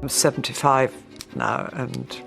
I'm 75 now, and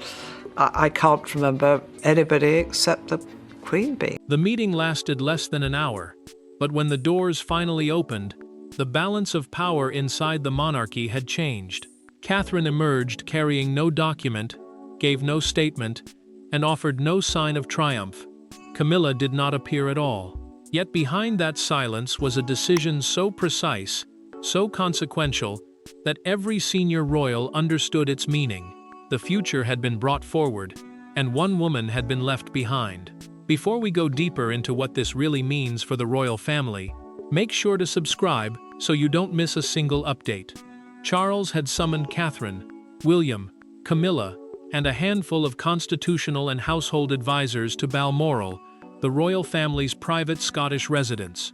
I can't remember anybody except the Queen bee. The meeting lasted less than an hour, but when the doors finally opened, the balance of power inside the monarchy had changed. Catherine emerged carrying no document, gave no statement, and offered no sign of triumph. Camilla did not appear at all. Yet behind that silence was a decision so precise, so consequential, that every senior royal understood its meaning. The future had been brought forward, and one woman had been left behind. Before we go deeper into what this really means for the royal family, make sure to subscribe so you don't miss a single update. Charles had summoned Catherine, William, Camilla, and a handful of constitutional and household advisors to Balmoral, the royal family's private Scottish residence.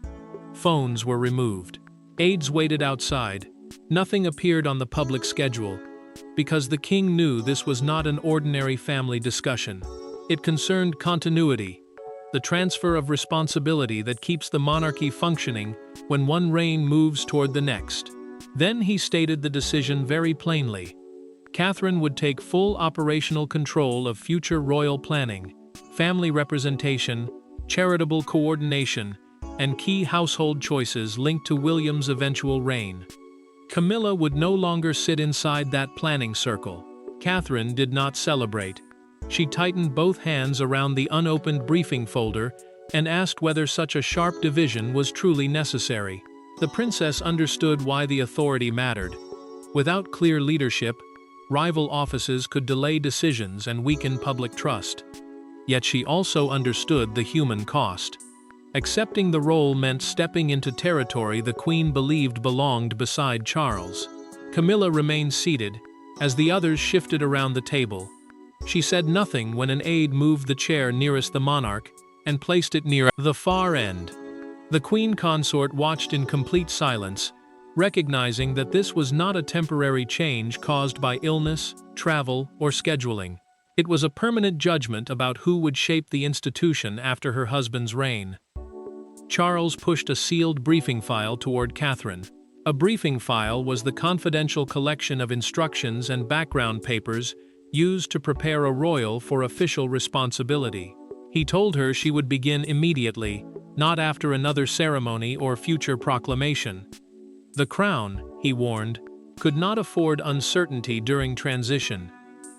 Phones were removed. Aides waited outside. Nothing appeared on the public schedule, because the king knew this was not an ordinary family discussion. It concerned continuity, the transfer of responsibility that keeps the monarchy functioning when one reign moves toward the next. Then he stated the decision very plainly. Catherine would take full operational control of future royal planning, family representation, charitable coordination, and key household choices linked to William's eventual reign. Camilla would no longer sit inside that planning circle. Catherine did not celebrate. She tightened both hands around the unopened briefing folder and asked whether such a sharp division was truly necessary. The princess understood why the authority mattered. Without clear leadership, rival offices could delay decisions and weaken public trust. Yet she also understood the human cost. Accepting the role meant stepping into territory the Queen believed belonged beside Charles. Camilla remained seated, as the others shifted around the table. She said nothing when an aide moved the chair nearest the monarch and placed it near the far end. The Queen consort watched in complete silence, recognizing that this was not a temporary change caused by illness, travel, or scheduling. It was a permanent judgment about who would shape the institution after her husband's reign. Charles pushed a sealed briefing file toward Catherine. A briefing file was the confidential collection of instructions and background papers used to prepare a royal for official responsibility. He told her she would begin immediately, not after another ceremony or future proclamation. The crown, he warned, could not afford uncertainty during transition.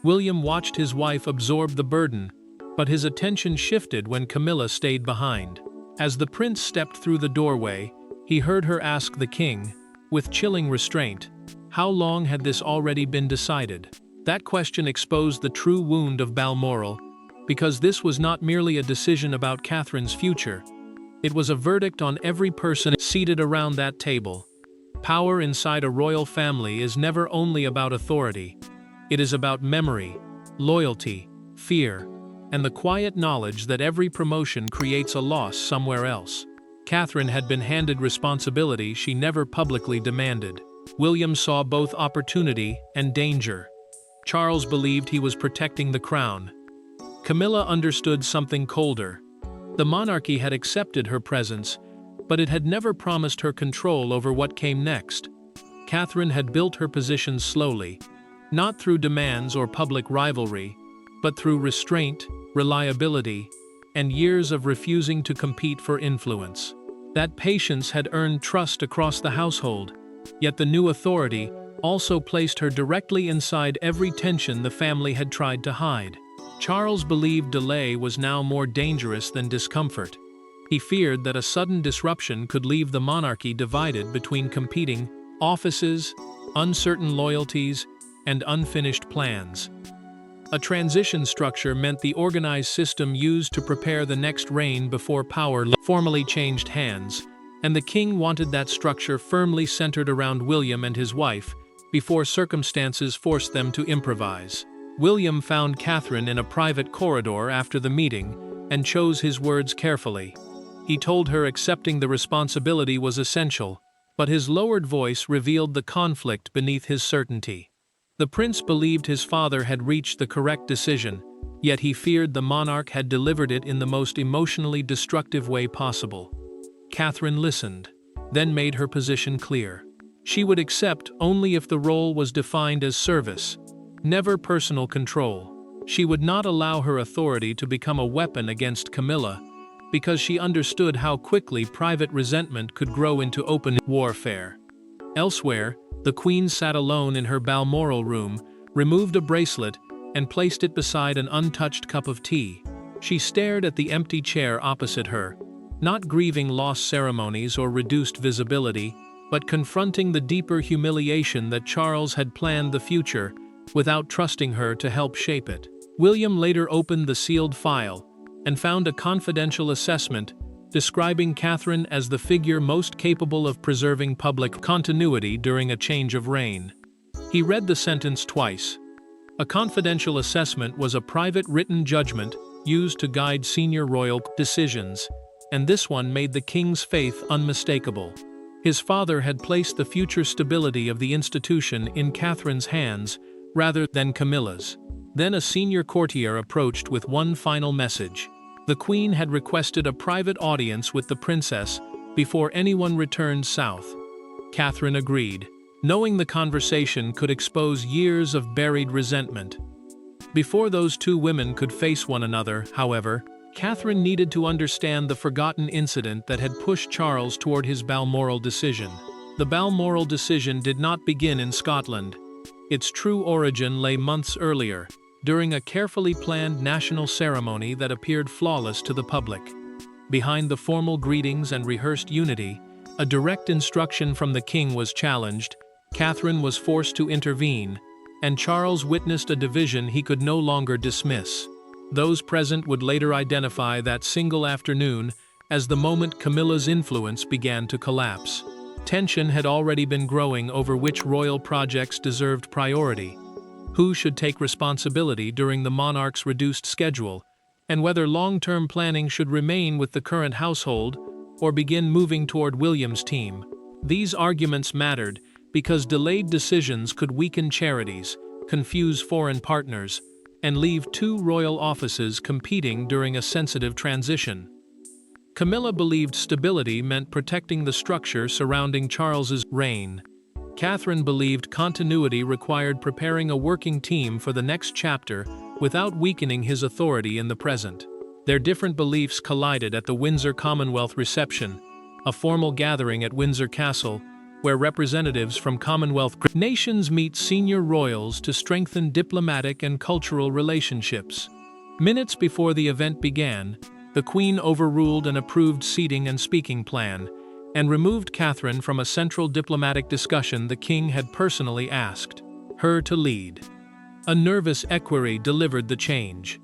William watched his wife absorb the burden, but his attention shifted when Camilla stayed behind. As the prince stepped through the doorway, he heard her ask the king, with chilling restraint, how long had this already been decided? That question exposed the true wound of Balmoral, because this was not merely a decision about Catherine's future. It was a verdict on every person seated around that table. Power inside a royal family is never only about authority. It is about memory, loyalty, fear, and the quiet knowledge that every promotion creates a loss somewhere else. Catherine had been handed responsibility she never publicly demanded. William saw both opportunity and danger. Charles believed he was protecting the crown. Camilla understood something colder. The monarchy had accepted her presence, but it had never promised her control over what came next. Catherine had built her position slowly, not through demands or public rivalry, but through restraint, reliability, and years of refusing to compete for influence. That patience had earned trust across the household, yet the new authority also placed her directly inside every tension the family had tried to hide. Charles believed delay was now more dangerous than discomfort. He feared that a sudden disruption could leave the monarchy divided between competing offices, uncertain loyalties, and unfinished plans. A transition structure meant the organized system used to prepare the next reign before power formally changed hands, and the king wanted that structure firmly centered around William and his wife, before circumstances forced them to improvise. William found Catherine in a private corridor after the meeting and chose his words carefully. He told her accepting the responsibility was essential, but his lowered voice revealed the conflict beneath his certainty. The prince believed his father had reached the correct decision, yet he feared the monarch had delivered it in the most emotionally destructive way possible. Catherine listened, then made her position clear. She would accept only if the role was defined as service, never personal control. She would not allow her authority to become a weapon against Camilla, because she understood how quickly private resentment could grow into open warfare. Elsewhere, the queen sat alone in her Balmoral room, removed a bracelet, and placed it beside an untouched cup of tea. She stared at the empty chair opposite her, not grieving lost ceremonies or reduced visibility, but confronting the deeper humiliation that Charles had planned the future without trusting her to help shape it. William later opened the sealed file and found a confidential assessment describing Catherine as the figure most capable of preserving public continuity during a change of reign. He read the sentence twice. A confidential assessment was a private written judgment used to guide senior royal decisions, and this one made the king's faith unmistakable. His father had placed the future stability of the institution in Catherine's hands rather than Camilla's. Then a senior courtier approached with one final message. The queen had requested a private audience with the princess before anyone returned south. Catherine agreed, knowing the conversation could expose years of buried resentment. Before those two women could face one another, however, Catherine needed to understand the forgotten incident that had pushed Charles toward his Balmoral decision. The Balmoral decision did not begin in Scotland. Its true origin lay months earlier, during a carefully planned national ceremony that appeared flawless to the public. Behind the formal greetings and rehearsed unity, a direct instruction from the king was challenged. Catherine was forced to intervene, and Charles witnessed a division he could no longer dismiss. Those present would later identify that single afternoon as the moment Camilla's influence began to collapse. Tension had already been growing over which royal projects deserved priority, who should take responsibility during the monarch's reduced schedule, and whether long-term planning should remain with the current household or begin moving toward William's team. These arguments mattered because delayed decisions could weaken charities, confuse foreign partners, and leave two royal offices competing during a sensitive transition. Camilla believed stability meant protecting the structure surrounding Charles's reign. Catherine believed continuity required preparing a working team for the next chapter without weakening his authority in the present. Their different beliefs collided at the Windsor Commonwealth reception, a formal gathering at Windsor Castle where representatives from Commonwealth nations meet senior royals to strengthen diplomatic and cultural relationships. Minutes before the event began, the Queen overruled an approved seating and speaking plan, and removed Catherine from a central diplomatic discussion the King had personally asked her to lead. A nervous equerry delivered the change.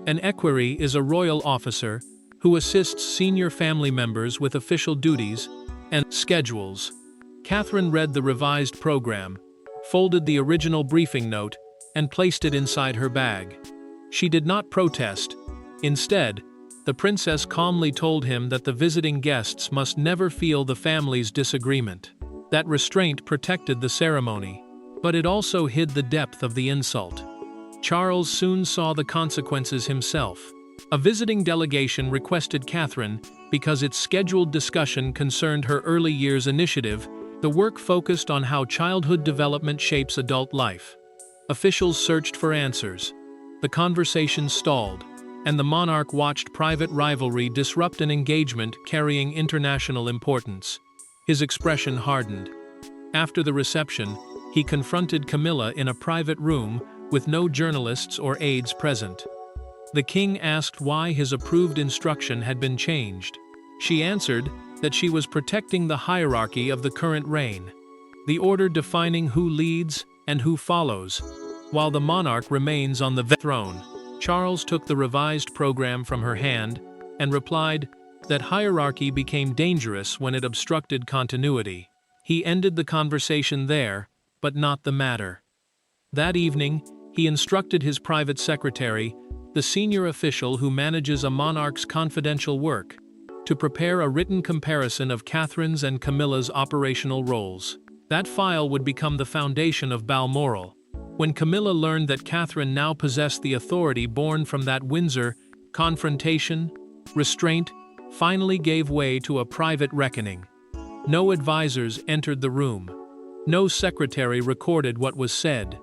An equerry is a royal officer who assists senior family members with official duties and schedules. Catherine read the revised program, folded the original briefing note, and placed it inside her bag. She did not protest. Instead, the princess calmly told him that the visiting guests must never feel the family's disagreement. That restraint protected the ceremony, but it also hid the depth of the insult. Charles soon saw the consequences himself. A visiting delegation requested Catherine because its scheduled discussion concerned her early years initiative. The work focused on how childhood development shapes adult life. Officials searched for answers. The conversation stalled, and the monarch watched private rivalry disrupt an engagement carrying international importance. His expression hardened. After the reception, he confronted Camilla in a private room with no journalists or aides present. The king asked why his approved instruction had been changed. She answered that she was protecting the hierarchy of the current reign, the order defining who leads and who follows, while the monarch remains on the throne. Charles took the revised program from her hand and replied that hierarchy became dangerous when it obstructed continuity. He ended the conversation there, but not the matter. That evening, he instructed his private secretary, the senior official who manages a monarch's confidential work, to prepare a written comparison of Catherine's and Camilla's operational roles. That file would become the foundation of Balmoral. When Camilla learned that Catherine now possessed the authority born from that Windsor confrontation, restraint finally gave way to a private reckoning. No advisors entered the room. No secretary recorded what was said.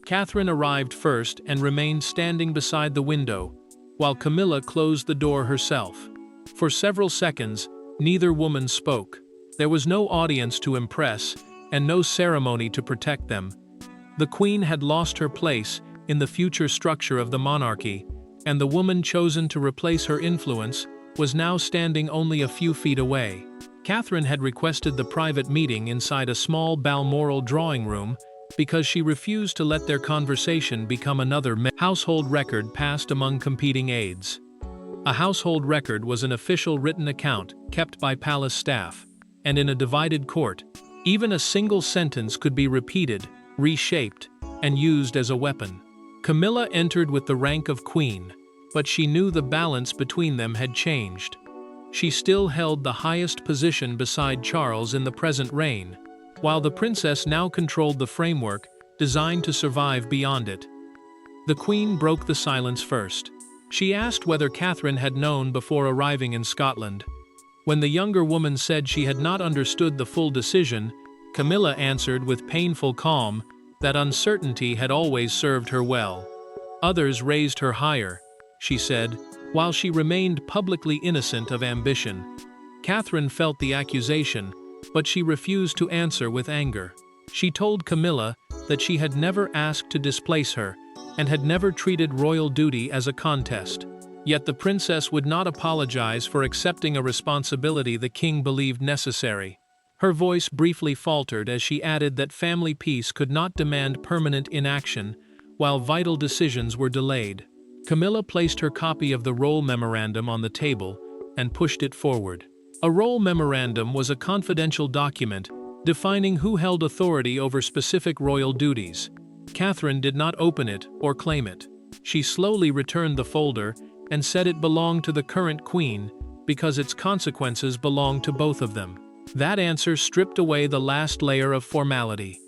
Catherine arrived first and remained standing beside the window, while Camilla closed the door herself. For several seconds, neither woman spoke. There was no audience to impress, and no ceremony to protect them. The queen had lost her place in the future structure of the monarchy, and the woman chosen to replace her influence was now standing only a few feet away. Catherine had requested the private meeting inside a small Balmoral drawing room because she refused to let their conversation become another household record passed among competing aides. A household record was an official written account kept by palace staff, and in a divided court, even a single sentence could be repeated, reshaped, and used as a weapon. Camilla entered with the rank of queen, but she knew the balance between them had changed. She still held the highest position beside Charles in the present reign, while the princess now controlled the framework designed to survive beyond it. The queen broke the silence first. She asked whether Catherine had known before arriving in Scotland. When the younger woman said she had not understood the full decision, Camilla answered with painful calm that uncertainty had always served her well. Others raised her higher, she said, while she remained publicly innocent of ambition. Catherine felt the accusation, but she refused to answer with anger. She told Camilla that she had never asked to displace her and had never treated royal duty as a contest. Yet the princess would not apologize for accepting a responsibility the king believed necessary. Her voice briefly faltered as she added that family peace could not demand permanent inaction while vital decisions were delayed. Camilla placed her copy of the roll memorandum on the table and pushed it forward. A roll memorandum was a confidential document defining who held authority over specific royal duties. Catherine did not open it or claim it. She slowly returned the folder and said it belonged to the current queen because its consequences belonged to both of them. That answer stripped away the last layer of formality.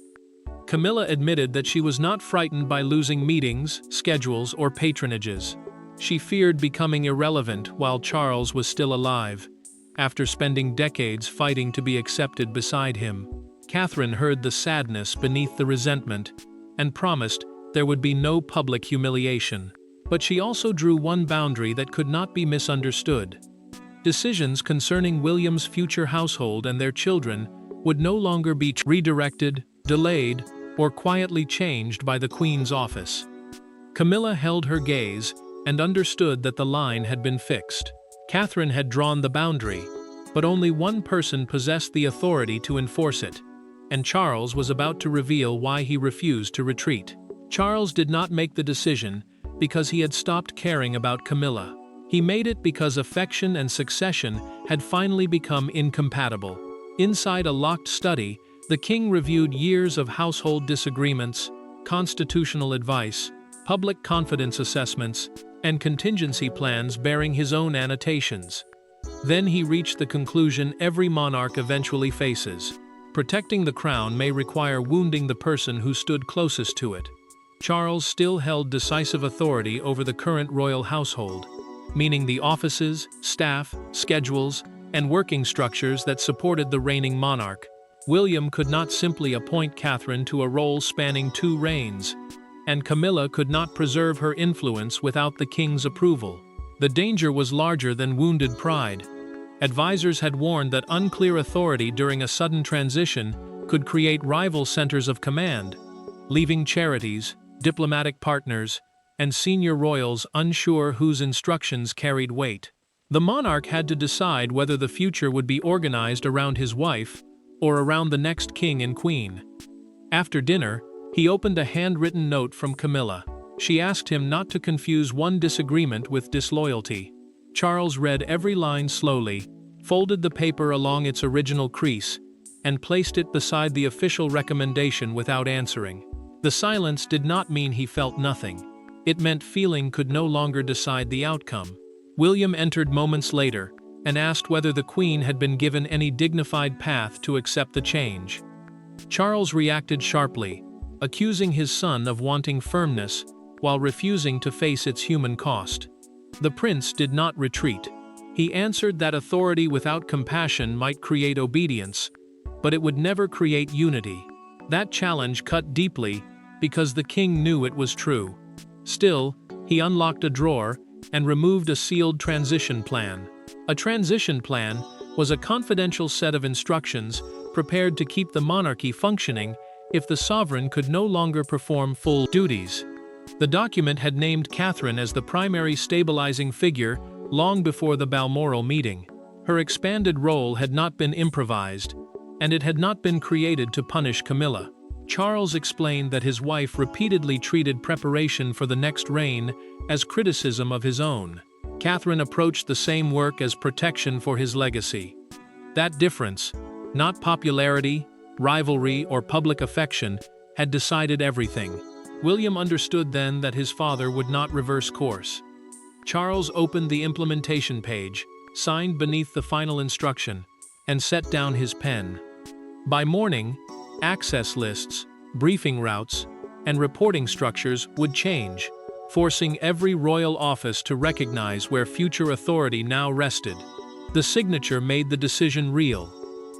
Camilla admitted that she was not frightened by losing meetings, schedules, or patronages. She feared becoming irrelevant while Charles was still alive. After spending decades fighting to be accepted beside him, Catherine heard the sadness beneath the resentment and promised there would be no public humiliation. But she also drew one boundary that could not be misunderstood. Decisions concerning William's future household and their children would no longer be redirected, delayed, or quietly changed by the Queen's office. Camilla held her gaze and understood that the line had been fixed. Catherine had drawn the boundary, but only one person possessed the authority to enforce it, and Charles was about to reveal why he refused to retreat. Charles did not make the decision because he had stopped caring about Camilla. He made it because affection and succession had finally become incompatible. Inside a locked study, the king reviewed years of household disagreements, constitutional advice, public confidence assessments, and contingency plans bearing his own annotations. Then he reached the conclusion every monarch eventually faces. Protecting the crown may require wounding the person who stood closest to it. Charles still held decisive authority over the current royal household, meaning the offices, staff, schedules, and working structures that supported the reigning monarch. William could not simply appoint Catherine to a role spanning 2 reigns, and Camilla could not preserve her influence without the king's approval. The danger was larger than wounded pride. Advisors had warned that unclear authority during a sudden transition could create rival centers of command, leaving charities, diplomatic partners, and senior royals unsure whose instructions carried weight. The monarch had to decide whether the future would be organized around his wife or around the next king and queen. After dinner, he opened a handwritten note from Camilla. She asked him not to confuse one disagreement with disloyalty. Charles read every line slowly, folded the paper along its original crease, and placed it beside the official recommendation without answering. The silence did not mean he felt nothing. It meant feeling could no longer decide the outcome. William entered moments later and asked whether the Queen had been given any dignified path to accept the change. Charles reacted sharply, accusing his son of wanting firmness while refusing to face its human cost. The prince did not retreat. He answered that authority without compassion might create obedience, but it would never create unity. That challenge cut deeply because the king knew it was true. Still, he unlocked a drawer and removed a sealed transition plan. A transition plan was a confidential set of instructions prepared to keep the monarchy functioning if the sovereign could no longer perform full duties. The document had named Catherine as the primary stabilizing figure long before the Balmoral meeting. Her expanded role had not been improvised, and it had not been created to punish Camilla. Charles explained that his wife repeatedly treated preparation for the next reign as criticism of his own. Catherine approached the same work as protection for his legacy. That difference, not popularity, rivalry, or public affection, had decided everything. William understood then that his father would not reverse course. Charles opened the implementation page, signed beneath the final instruction, and set down his pen. By morning, access lists, briefing routes, and reporting structures would change, forcing every royal office to recognize where future authority now rested. The signature made the decision real,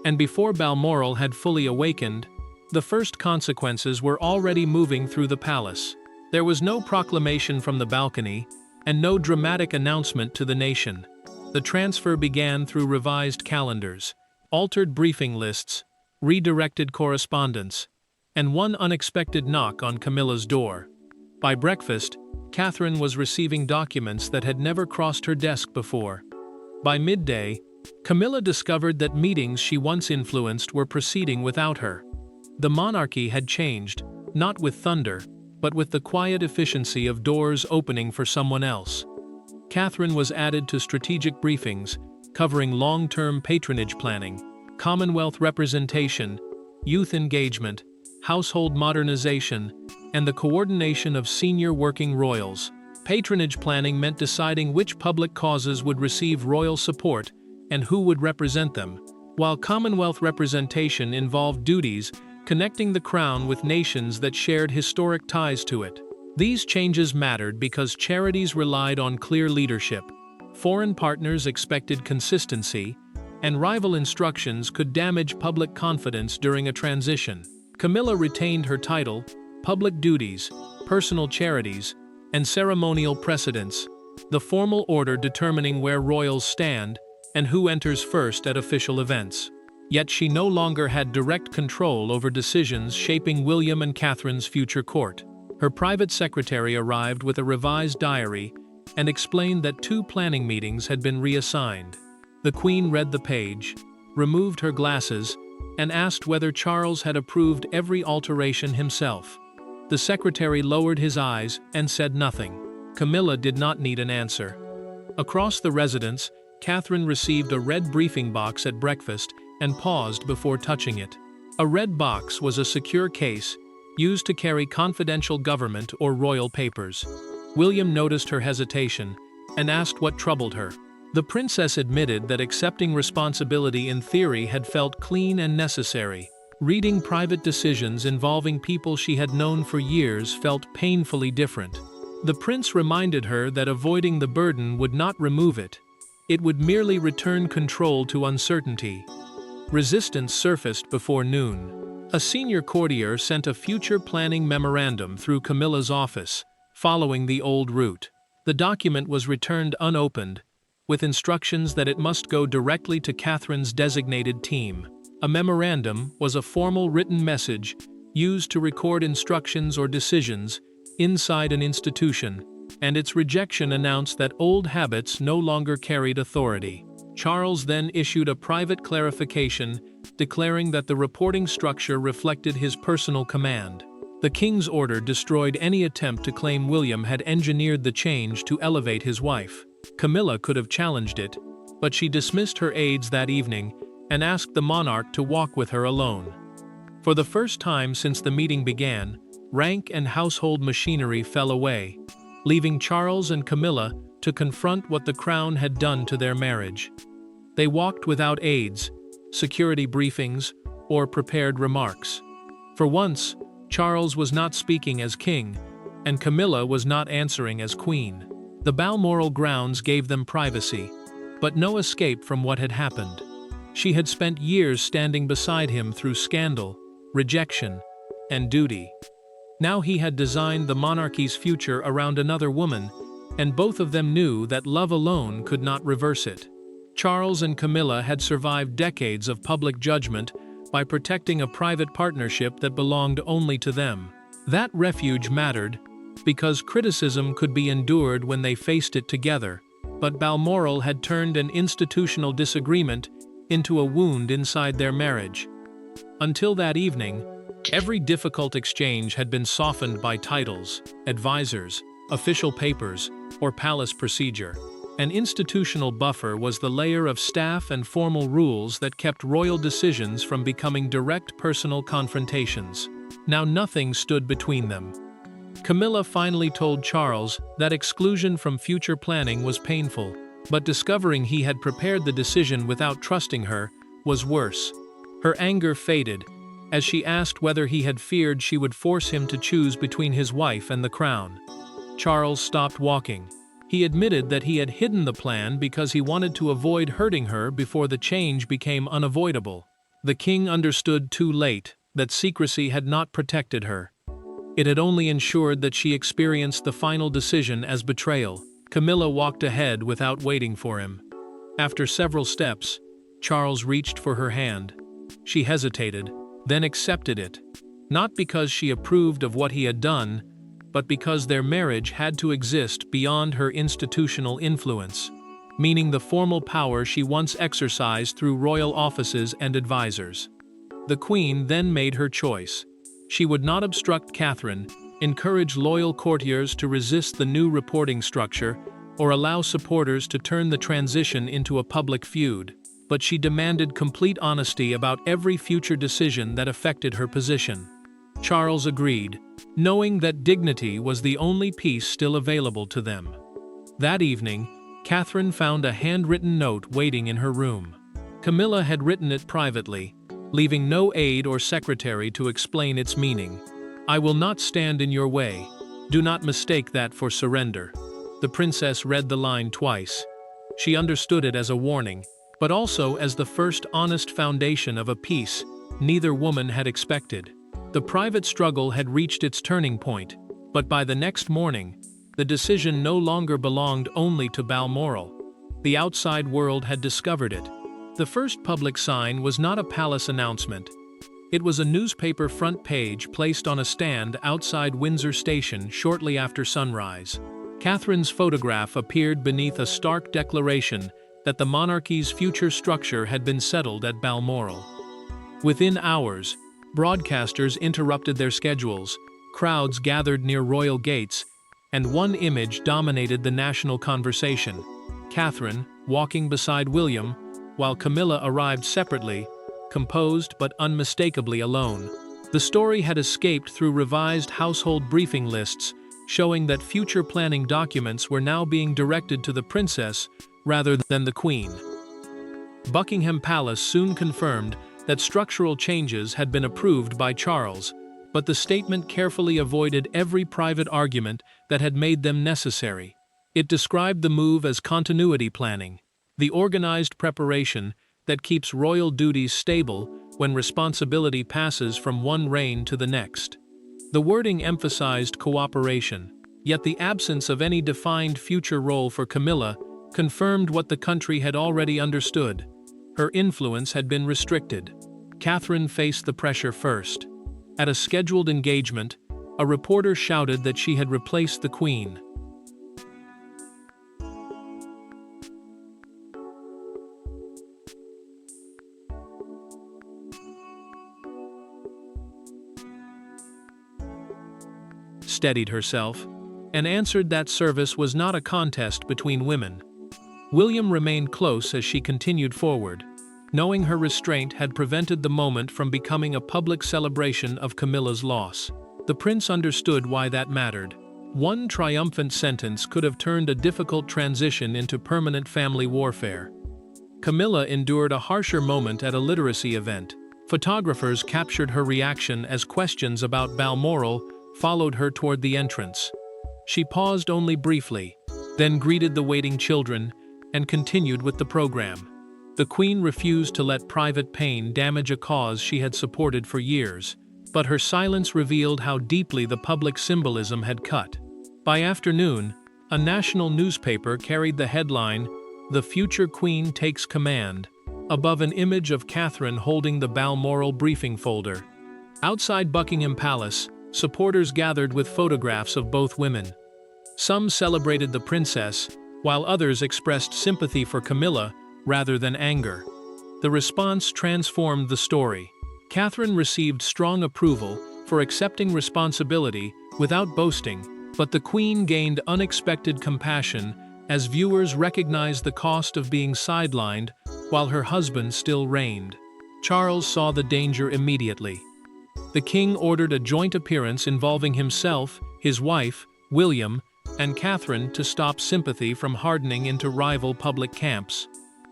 and before Balmoral had fully awakened, the first consequences were already moving through the palace. There was no proclamation from the balcony, and no dramatic announcement to the nation. The transfer began through revised calendars, altered briefing lists, redirected correspondence, and one unexpected knock on Camilla's door. By breakfast, Catherine was receiving documents that had never crossed her desk before. By midday, Camilla discovered that meetings she once influenced were proceeding without her. The monarchy had changed, not with thunder, but with the quiet efficiency of doors opening for someone else. Catherine was added to strategic briefings, covering long-term patronage planning, Commonwealth representation, youth engagement, household modernization, and the coordination of senior working royals. Patronage planning meant deciding which public causes would receive royal support and who would represent them, while Commonwealth representation involved duties connecting the crown with nations that shared historic ties to it. These changes mattered because charities relied on clear leadership, foreign partners expected consistency, and rival instructions could damage public confidence during a transition. Camilla retained her title, public duties, personal charities, and ceremonial precedence, the formal order determining where royals stand and who enters first at official events. Yet she no longer had direct control over decisions shaping William and Catherine's future court. Her private secretary arrived with a revised diary and explained that 2 planning meetings had been reassigned. The Queen read the page, removed her glasses, and asked whether Charles had approved every alteration himself. The secretary lowered his eyes and said nothing. Camilla did not need an answer. Across the residence, Catherine received a red briefing box at breakfast and paused before touching it. A red box was a secure case used to carry confidential government or royal papers. William noticed her hesitation and asked what troubled her. The princess admitted that accepting responsibility in theory had felt clean and necessary. Reading private decisions involving people she had known for years felt painfully different. The prince reminded her that avoiding the burden would not remove it. It would merely return control to uncertainty. Resistance surfaced before noon. A senior courtier sent a future planning memorandum through Camilla's office, following the old route. The document was returned unopened, with instructions that it must go directly to Catherine's designated team. A memorandum was a formal written message used to record instructions or decisions inside an institution, and its rejection announced that old habits no longer carried authority. Charles then issued a private clarification declaring that the reporting structure reflected his personal command. The king's order destroyed any attempt to claim William had engineered the change to elevate his wife. Camilla could have challenged it, but she dismissed her aides that evening and asked the monarch to walk with her alone. For the first time since the meeting began, rank and household machinery fell away, leaving Charles and Camilla to confront what the crown had done to their marriage. They walked without aides, security briefings, or prepared remarks. For once, Charles was not speaking as king, and Camilla was not answering as queen. The Balmoral grounds gave them privacy, but no escape from what had happened. She had spent years standing beside him through scandal, rejection, and duty. Now he had designed the monarchy's future around another woman, and both of them knew that love alone could not reverse it. Charles and Camilla had survived decades of public judgment by protecting a private partnership that belonged only to them. That refuge mattered because criticism could be endured when they faced it together, but Balmoral had turned an institutional disagreement into a wound inside their marriage. Until that evening, every difficult exchange had been softened by titles, advisors, official papers, or palace procedure. An institutional buffer was the layer of staff and formal rules that kept royal decisions from becoming direct personal confrontations. Now nothing stood between them. Camilla finally told Charles that exclusion from future planning was painful, but discovering he had prepared the decision without trusting her was worse. Her anger faded as she asked whether he had feared she would force him to choose between his wife and the crown. Charles stopped walking. He admitted that he had hidden the plan because he wanted to avoid hurting her before the change became unavoidable. The king understood too late that secrecy had not protected her. It had only ensured that she experienced the final decision as betrayal. Camilla walked ahead without waiting for him. After several steps, Charles reached for her hand. She hesitated, then accepted it, not because she approved of what he had done, but because their marriage had to exist beyond her institutional influence, meaning the formal power she once exercised through royal offices and advisors. The Queen then made her choice. She would not obstruct Catherine, encourage loyal courtiers to resist the new reporting structure, or allow supporters to turn the transition into a public feud, but she demanded complete honesty about every future decision that affected her position. Charles agreed, knowing that dignity was the only peace still available to them. That evening, Catherine found a handwritten note waiting in her room. Camilla had written it privately, leaving no aide or secretary to explain its meaning. "I will not stand in your way. Do not mistake that for surrender." The princess read the line twice. She understood it as a warning, but also as the first honest foundation of a peace neither woman had expected. The private struggle had reached its turning point, but by the next morning, the decision no longer belonged only to Balmoral. The outside world had discovered it. The first public sign was not a palace announcement. It was a newspaper front page placed on a stand outside Windsor Station shortly after sunrise. Catherine's photograph appeared beneath a stark declaration that the monarchy's future structure had been settled at Balmoral. Within hours, broadcasters interrupted their schedules, crowds gathered near royal gates, and one image dominated the national conversation: Catherine walking beside William, while Camilla arrived separately, composed but unmistakably alone. The story had escaped through revised household briefing lists, showing that future planning documents were now being directed to the princess rather than the queen. Buckingham Palace soon confirmed that structural changes had been approved by Charles, but the statement carefully avoided every private argument that had made them necessary. It described the move as continuity planning, the organized preparation that keeps royal duties stable when responsibility passes from one reign to the next. The wording emphasized cooperation, yet the absence of any defined future role for Camilla confirmed what the country had already understood. Her influence had been restricted. Catherine faced the pressure first. At a scheduled engagement, a reporter shouted that she had replaced the Queen. Steadied herself, and answered that service was not a contest between women. William remained close as she continued forward, knowing her restraint had prevented the moment from becoming a public celebration of Camilla's loss. The prince understood why that mattered. One triumphant sentence could have turned a difficult transition into permanent family warfare. Camilla endured a harsher moment at a literacy event. Photographers captured her reaction as questions about Balmoral followed her toward the entrance. She paused only briefly, then greeted the waiting children and continued with the program. The Queen refused to let private pain damage a cause she had supported for years, but her silence revealed how deeply the public symbolism had cut. By afternoon, a national newspaper carried the headline, "The Future Queen Takes Command," above an image of Catherine holding the Balmoral briefing folder. Outside Buckingham Palace, supporters gathered with photographs of both women. Some celebrated the princess, while others expressed sympathy for Camilla rather than anger. The response transformed the story. Catherine received strong approval for accepting responsibility without boasting, but the Queen gained unexpected compassion as viewers recognized the cost of being sidelined while her husband still reigned. Charles saw the danger immediately. The king ordered a joint appearance involving himself, his wife, William, and Catherine to stop sympathy from hardening into rival public camps.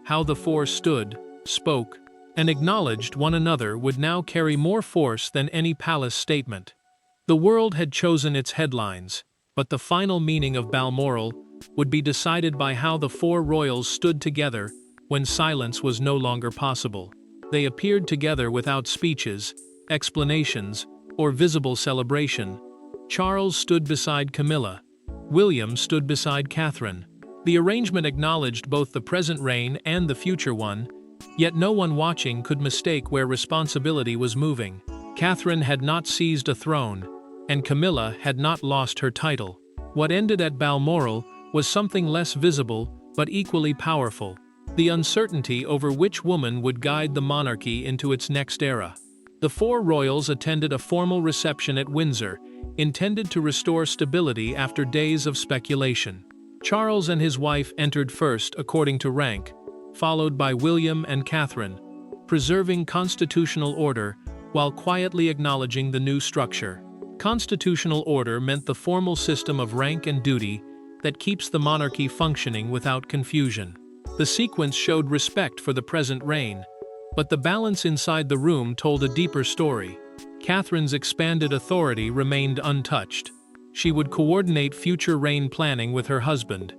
How the four stood, spoke, and acknowledged one another would now carry more force than any palace statement. The world had chosen its headlines, but the final meaning of Balmoral would be decided by how the four royals stood together when silence was no longer possible. They appeared together without speeches, explanations, or visible celebration. Charles stood beside Camilla. William stood beside Catherine. The arrangement acknowledged both the present reign and the future one, yet no one watching could mistake where responsibility was moving. Catherine had not seized a throne, and Camilla had not lost her title. What ended at Balmoral was something less visible but equally powerful: the uncertainty over which woman would guide the monarchy into its next era. The four royals attended a formal reception at Windsor, intended to restore stability after days of speculation. Charles and his wife entered first according to rank, followed by William and Catherine, preserving constitutional order while quietly acknowledging the new structure. Constitutional order meant the formal system of rank and duty that keeps the monarchy functioning without confusion. The sequence showed respect for the present reign, but the balance inside the room told a deeper story. Catherine's expanded authority remained untouched. She would coordinate future reign planning with her husband,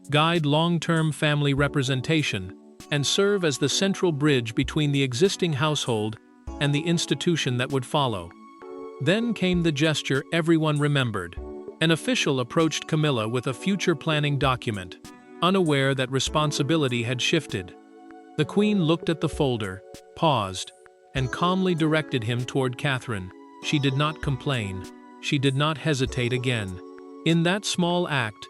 guide long-term family representation, and serve as the central bridge between the existing household and the institution that would follow. Then came the gesture everyone remembered. An official approached Camilla with a future planning document, unaware that responsibility had shifted. The Queen looked at the folder, paused, and calmly directed him toward Catherine. She did not complain. She did not hesitate again. In that small act,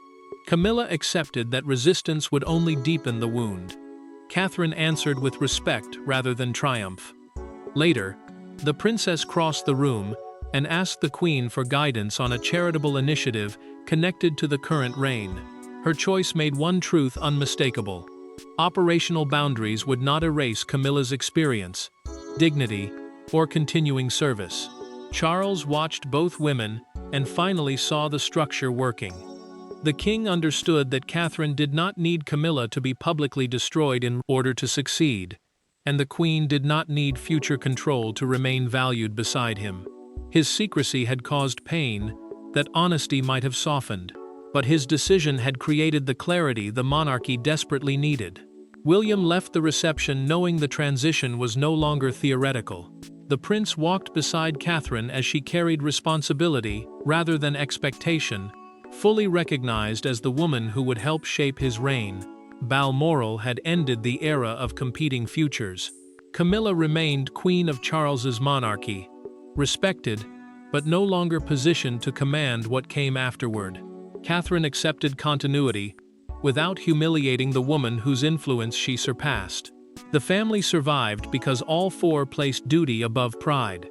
Camilla accepted that resistance would only deepen the wound. Catherine answered with respect rather than triumph. Later, the princess crossed the room and asked the Queen for guidance on a charitable initiative connected to the current reign. Her choice made one truth unmistakable: operational boundaries would not erase Camilla's experience, dignity, or continuing service. Charles watched both women and finally saw the structure working. The king understood that Catherine did not need Camilla to be publicly destroyed in order to succeed, and the Queen did not need future control to remain valued beside him. His secrecy had caused pain that honesty might have softened, but his decision had created the clarity the monarchy desperately needed. William left the reception knowing the transition was no longer theoretical. The prince walked beside Catherine as she carried responsibility rather than expectation, fully recognized as the woman who would help shape his reign. Balmoral had ended the era of competing futures. Camilla remained queen of Charles's monarchy, respected, but no longer positioned to command what came afterward. Catherine accepted continuity, without humiliating the woman whose influence she surpassed. The family survived because all four placed duty above pride.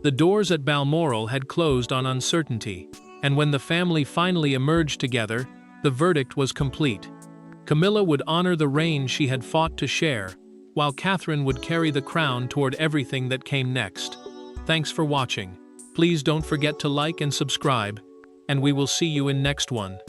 The doors at Balmoral had closed on uncertainty, and when the family finally emerged together, the verdict was complete. Camilla would honor the reign she had fought to share, while Catherine would carry the crown toward everything that came next. Thanks for watching. Please don't forget to like and subscribe, and we will see you in next one.